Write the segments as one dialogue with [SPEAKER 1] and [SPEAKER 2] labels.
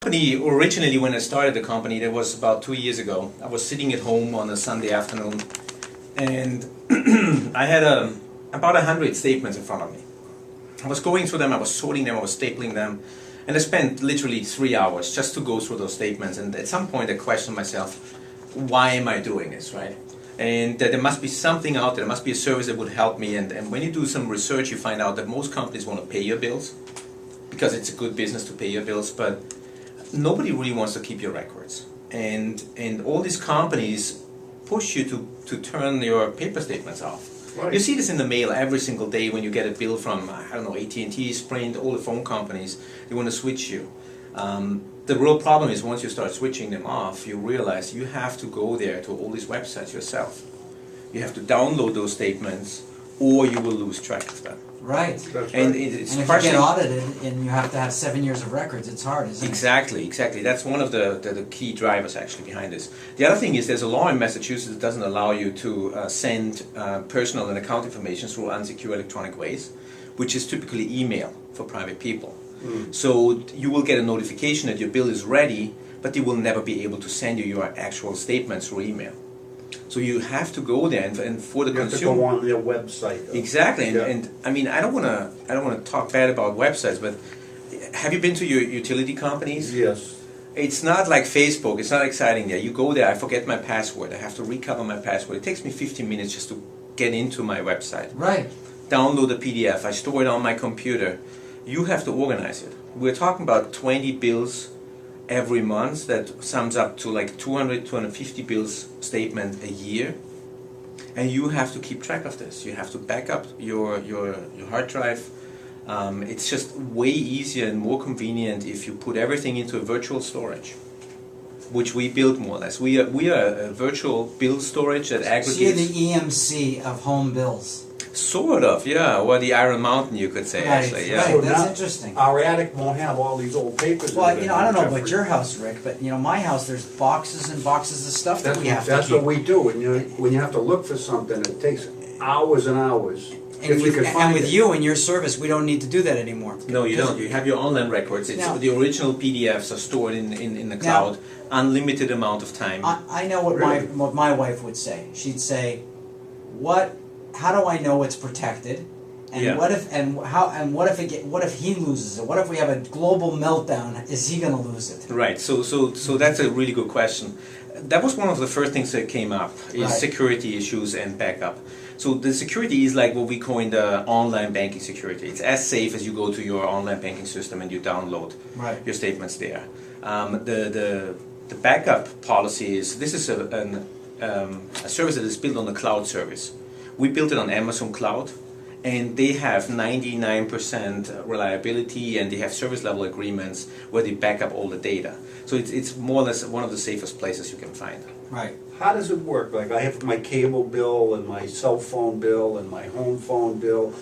[SPEAKER 1] company, originally when I started the company, that was about 2 years ago, I was sitting at home on a Sunday afternoon, and I had about 100 statements in front of me. I was going through them, I was sorting them, I was stapling them, and I spent literally 3 hours just to go through those statements. And at some point I questioned myself, why am I doing this, right? And there must be something out there, there must be a service that would help me. And when you do some research, you find out that most companies want to pay your bills, because it's a good business to pay your bills, but nobody really wants to keep your records. And all these companies push you to turn your paper statements off.
[SPEAKER 2] Right.
[SPEAKER 1] You see this in the mail every single day when you get a bill from, I don't know, AT&T, Sprint, all the phone companies. They want to switch you. The real problem is once you start switching them off, you realize you have to go there to all these websites yourself. You have to download those statements, or you will lose track of them.
[SPEAKER 3] Right.
[SPEAKER 2] That's right.
[SPEAKER 1] And it's
[SPEAKER 3] And if you get audited and you have to have 7 years of records, it's hard, isn't it?
[SPEAKER 1] Exactly. That's one of the key drivers actually behind this. The other thing is there's a law in Massachusetts that doesn't allow you to send personal and account information through unsecure electronic ways, which is typically email for private people. So you will get a notification that your bill is ready, but you will never be able to send you your actual statements through email. So you have to go there, and for the
[SPEAKER 2] You have to
[SPEAKER 1] consumer,
[SPEAKER 2] go on their website.
[SPEAKER 1] exactly.
[SPEAKER 2] Yeah.
[SPEAKER 1] And I mean, I don't want to talk bad about websites, but have you been to your utility companies?
[SPEAKER 2] Yes.
[SPEAKER 1] It's not like Facebook. It's not exciting there. You go there, I forget my password. I have to recover my password. It takes me 15 minutes just to get into my website.
[SPEAKER 3] Right.
[SPEAKER 1] Download the PDF. I store it on my computer. You have to organize it. We're talking about 20 bills every month. That sums up to like 200, 250 bills statement a year. And you have to keep track of this. You have to back up your hard drive. It's just way easier and more convenient if you put everything into a virtual storage, which we build more or less. We are a virtual bill storage that aggregates.
[SPEAKER 3] So you're the EMC of home bills.
[SPEAKER 1] Sort of, yeah, or the Iron Mountain, you could say,
[SPEAKER 3] Right,
[SPEAKER 1] actually, yeah.
[SPEAKER 3] right.
[SPEAKER 2] So
[SPEAKER 3] That's
[SPEAKER 2] now
[SPEAKER 3] interesting.
[SPEAKER 2] Our attic won't have all these old papers.
[SPEAKER 3] Well,
[SPEAKER 2] in it,
[SPEAKER 3] you know, I don't know
[SPEAKER 2] Jeffrey.
[SPEAKER 3] about your house, Rick, but you know, my house, there's boxes and boxes of stuff that we have to
[SPEAKER 2] That's
[SPEAKER 3] keep.
[SPEAKER 2] what we do. And when you have to look for something, it takes hours and hours. If you can
[SPEAKER 3] And
[SPEAKER 2] find
[SPEAKER 3] with
[SPEAKER 2] it.
[SPEAKER 3] you and your service, we don't need to do that anymore.
[SPEAKER 1] No, you don't. You have your online records. It's,
[SPEAKER 3] Now-
[SPEAKER 1] the original PDFs are stored in the cloud, unlimited amount of time.
[SPEAKER 3] I know what
[SPEAKER 2] Really?
[SPEAKER 3] what my wife would say. She'd say, how do I know it's protected? And
[SPEAKER 1] Yeah.
[SPEAKER 3] what if he loses it? What if we have a global meltdown? Is he going to lose it?
[SPEAKER 1] Right. So that's a really good question. That was one of the first things that came up is
[SPEAKER 3] Right.
[SPEAKER 1] security issues and backup. So the security is like what we call in the online banking security. It's as safe as you go to your online banking system and you download
[SPEAKER 3] Right.
[SPEAKER 1] your statements there. The backup policy is this is a service that is built on the cloud service. We built it on Amazon Cloud, and they have 99% reliability, and they have service level agreements where they back up all the data. So it's more or less one of the safest places you can find.
[SPEAKER 3] Right.
[SPEAKER 2] How does it work? Like I have my cable bill and my cell phone bill and my home phone bill.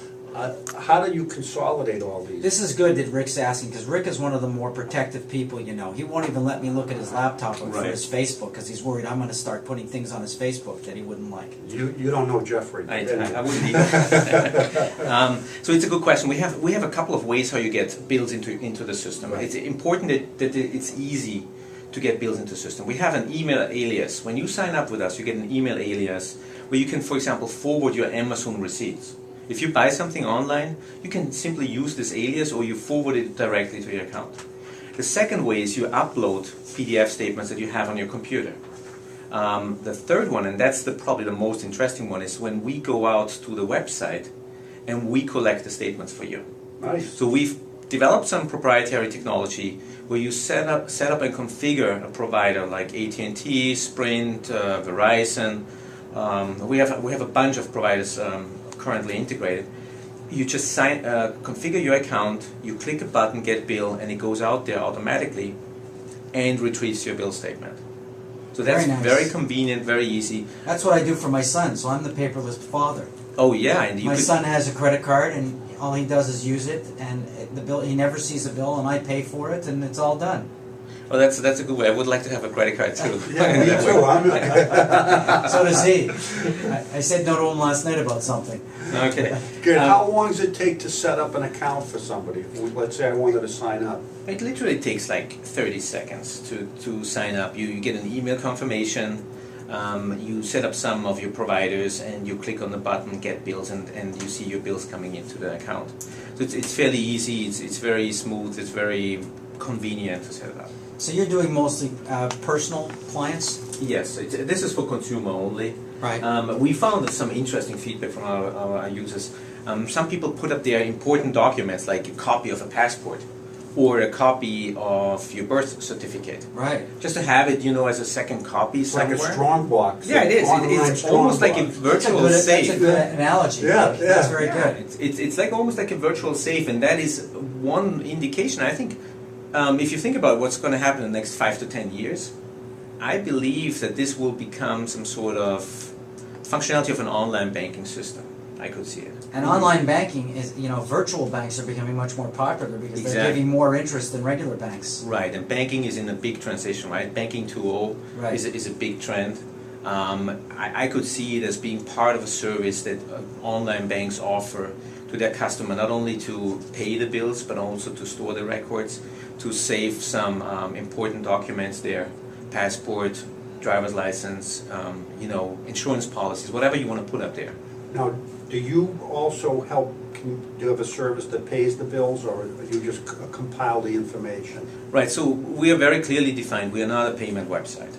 [SPEAKER 2] How do you consolidate all these?
[SPEAKER 3] This is good that Rick's asking, because Rick is one of the more protective people, you know. He won't even let me look at his laptop for
[SPEAKER 1] Right.
[SPEAKER 3] his Facebook, because he's worried I'm going to start putting things on his Facebook that he wouldn't like.
[SPEAKER 2] You don't know Jeffrey.
[SPEAKER 1] I wouldn't either. So it's a good question. We have a couple of ways how you get bills into the system.
[SPEAKER 2] Right.
[SPEAKER 1] It's important that it's easy to get bills into the system. We have an email alias. When you sign up with us, you get an email alias where you can, for example, forward your Amazon receipts. If you buy something online, you can simply use this alias or you forward it directly to your account. The second way is you upload PDF statements that you have on your computer. The third one, and that's probably the most interesting one, is when we go out to the website and we collect the statements for you.
[SPEAKER 2] Nice.
[SPEAKER 1] So we've developed some proprietary technology where you set up and configure a provider like AT&T, Sprint, Verizon. We have a bunch of providers currently integrated. You just configure your account, you click a button, get bill, and it goes out there automatically and retrieves your bill statement. So that's
[SPEAKER 3] Very nice.
[SPEAKER 1] very convenient, very easy.
[SPEAKER 3] That's what I do for my son, so I'm the paperless father.
[SPEAKER 1] Oh yeah, and you
[SPEAKER 3] My
[SPEAKER 1] could,
[SPEAKER 3] son has a credit card, and all he does is use it, and the bill, he never sees a bill, and I pay for it, and it's all done.
[SPEAKER 1] Well, that's a good way. I would like to have a credit card too.
[SPEAKER 2] Yeah, me too. I'm not.
[SPEAKER 3] So does he. I said no to him last night about something.
[SPEAKER 1] Okay.
[SPEAKER 2] Good. How long does it take to set up an account for somebody? Let's say I wanted to sign up.
[SPEAKER 1] It literally takes like 30 seconds to sign up. You get an email confirmation, you set up some of your providers, and you click on the button Get Bills, and you see your bills coming into the account. So it's fairly easy, it's very smooth, it's very convenient to set it up.
[SPEAKER 3] So you're doing mostly personal clients?
[SPEAKER 1] Yes, this is for consumer only.
[SPEAKER 3] Right.
[SPEAKER 1] We found some interesting feedback from our users. Some people put up their important documents, like a copy of a passport or a copy of your birth certificate.
[SPEAKER 3] Right.
[SPEAKER 1] Just to have it, as a second copy
[SPEAKER 2] It's
[SPEAKER 1] somewhere.
[SPEAKER 2] like a strong box.
[SPEAKER 1] Yeah, it is.
[SPEAKER 2] Online
[SPEAKER 1] It's
[SPEAKER 2] strong
[SPEAKER 1] almost like a
[SPEAKER 2] box.
[SPEAKER 1] virtual
[SPEAKER 3] That's
[SPEAKER 1] safe.
[SPEAKER 3] a good analogy.
[SPEAKER 2] Yeah,
[SPEAKER 3] Rick. That's
[SPEAKER 2] yeah.
[SPEAKER 3] very good.
[SPEAKER 1] It's like almost like a virtual safe, and that is one indication. I think if you think about what's going to happen in the next 5 to 10 years, I believe that this will become some sort of functionality of an online banking system. I could see it.
[SPEAKER 3] And online banking is, virtual banks are becoming much more popular because they're
[SPEAKER 1] Exactly.
[SPEAKER 3] giving more interest than regular banks.
[SPEAKER 1] Right, and banking is in a big transition, right? Banking 2.0
[SPEAKER 3] Right.
[SPEAKER 1] is a big trend. I could see it as being part of a service that online banks offer to their customer, not only to pay the bills, but also to store the records, to save some important documents there, passport, driver's license, insurance policies, whatever you want to put up there.
[SPEAKER 2] Now, do you also help, do you have a service that pays the bills, or you just compile the information?
[SPEAKER 1] Right, so we are very clearly defined. We are not a payment website.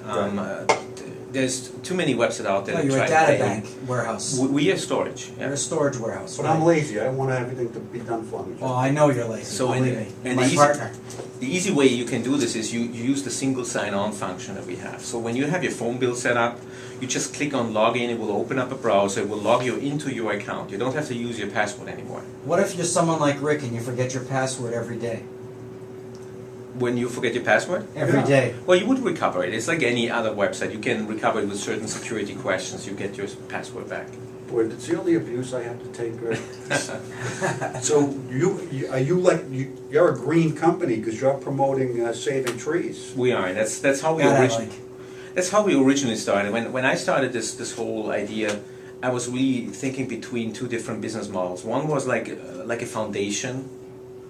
[SPEAKER 1] There's too many websites out there
[SPEAKER 3] No,
[SPEAKER 1] that
[SPEAKER 3] you're
[SPEAKER 1] try
[SPEAKER 3] a
[SPEAKER 1] to
[SPEAKER 3] data
[SPEAKER 1] pay.
[SPEAKER 3] bank warehouse.
[SPEAKER 1] We are storage. Yeah.
[SPEAKER 3] You're a storage warehouse.
[SPEAKER 2] But
[SPEAKER 3] right?
[SPEAKER 2] I'm lazy, I want everything to be done for me.
[SPEAKER 3] Well, I know you're lazy.
[SPEAKER 1] So
[SPEAKER 3] believe
[SPEAKER 1] in-
[SPEAKER 3] me. You're
[SPEAKER 1] in
[SPEAKER 3] my
[SPEAKER 1] the easy-
[SPEAKER 3] partner.
[SPEAKER 1] The easy way you can do this is you use the single sign-on function that we have. So when you have your phone bill set up, you just click on login, it will open up a browser, it will log you into your account. You don't have to use your password anymore.
[SPEAKER 3] What if you're someone like Rick and you forget your password every day?
[SPEAKER 1] When you forget your password,
[SPEAKER 3] Every
[SPEAKER 2] Yeah.
[SPEAKER 3] day.
[SPEAKER 1] well, you would recover it. It's like any other website. You can recover it with certain security questions. You get your password back.
[SPEAKER 2] Boy, it's the only abuse I have to take. So you're a green company because you're promoting saving trees.
[SPEAKER 1] We are. And that's how we
[SPEAKER 3] That I
[SPEAKER 1] originally.
[SPEAKER 3] like.
[SPEAKER 1] That's how we originally started. When I started this whole idea, I was really thinking between two different business models. One was like a foundation,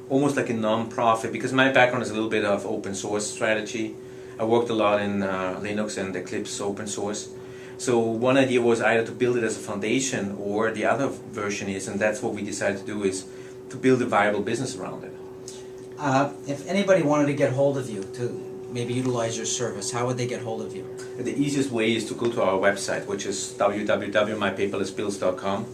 [SPEAKER 1] almost like a non-profit, because my background is a little bit of open source strategy. I worked a lot in Linux and Eclipse open source. So one idea was either to build it as a foundation, or the other version is, and that's what we decided to do, is to build a viable business around it.
[SPEAKER 3] If anybody wanted to get hold of you to maybe utilize your service, how would they get hold of you?
[SPEAKER 1] The easiest way is to go to our website, which is www.mypaperlessbills.com.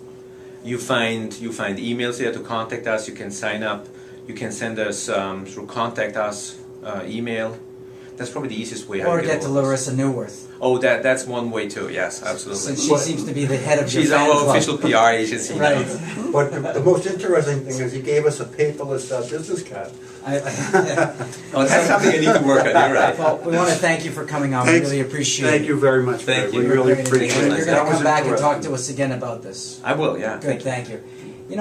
[SPEAKER 1] You find emails there to contact us. You can sign up. You can send us through contact us email. That's probably the easiest way.
[SPEAKER 3] Or
[SPEAKER 1] how
[SPEAKER 3] get to
[SPEAKER 1] hold of us.
[SPEAKER 3] Larissa Newworth,
[SPEAKER 1] Oh, that's one way too. Yes, absolutely.
[SPEAKER 3] since she seems to be the head of your
[SPEAKER 1] She's
[SPEAKER 3] fan
[SPEAKER 1] our
[SPEAKER 3] club.
[SPEAKER 1] official PR agency. now.
[SPEAKER 3] Right.
[SPEAKER 2] But the most interesting thing is he gave us a paperless business card.
[SPEAKER 1] Oh, that's something I need to work on. You're right.
[SPEAKER 3] Well, we want to thank you for coming on. We
[SPEAKER 2] Thanks.
[SPEAKER 3] really appreciate
[SPEAKER 2] Thank
[SPEAKER 3] it.
[SPEAKER 2] you very much.
[SPEAKER 1] Thank
[SPEAKER 2] Fred.
[SPEAKER 1] you.
[SPEAKER 2] We really
[SPEAKER 3] Great.
[SPEAKER 2] appreciate
[SPEAKER 3] And
[SPEAKER 2] it.
[SPEAKER 3] you're
[SPEAKER 2] That
[SPEAKER 3] going to
[SPEAKER 2] was
[SPEAKER 3] come back and talk
[SPEAKER 2] interesting.
[SPEAKER 3] to us again about this.
[SPEAKER 1] I will. Yeah.
[SPEAKER 3] Good, thank you.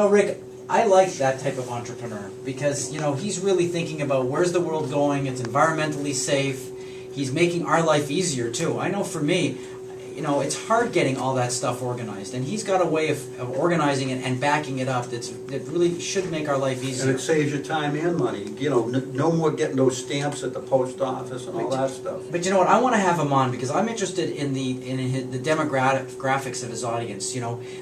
[SPEAKER 3] Rick, I like that type of entrepreneur because, he's really thinking about where's the world going, it's environmentally safe, he's making our life easier too. I know for me, it's hard getting all that stuff organized, and he's got a way of organizing it and backing it up that really should make our life
[SPEAKER 2] And
[SPEAKER 3] easier.
[SPEAKER 2] it saves you time and money. No more getting those stamps at the post office and all that stuff.
[SPEAKER 3] But you know what? I want to have him on because I'm interested in the demographics of his audience.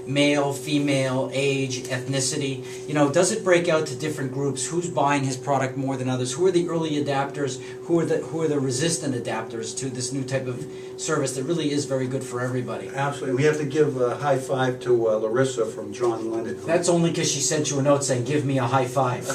[SPEAKER 3] Male, female, age, ethnicity. Does it break out to different groups? Who's buying his product more than others? Who are the early adapters? Who are the resistant adapters to this new type of service that really is very good for everybody?
[SPEAKER 2] Absolutely. We have to give a high five to Larissa from John Lennon.
[SPEAKER 3] That's only because she sent you a note saying, "Give me a high five."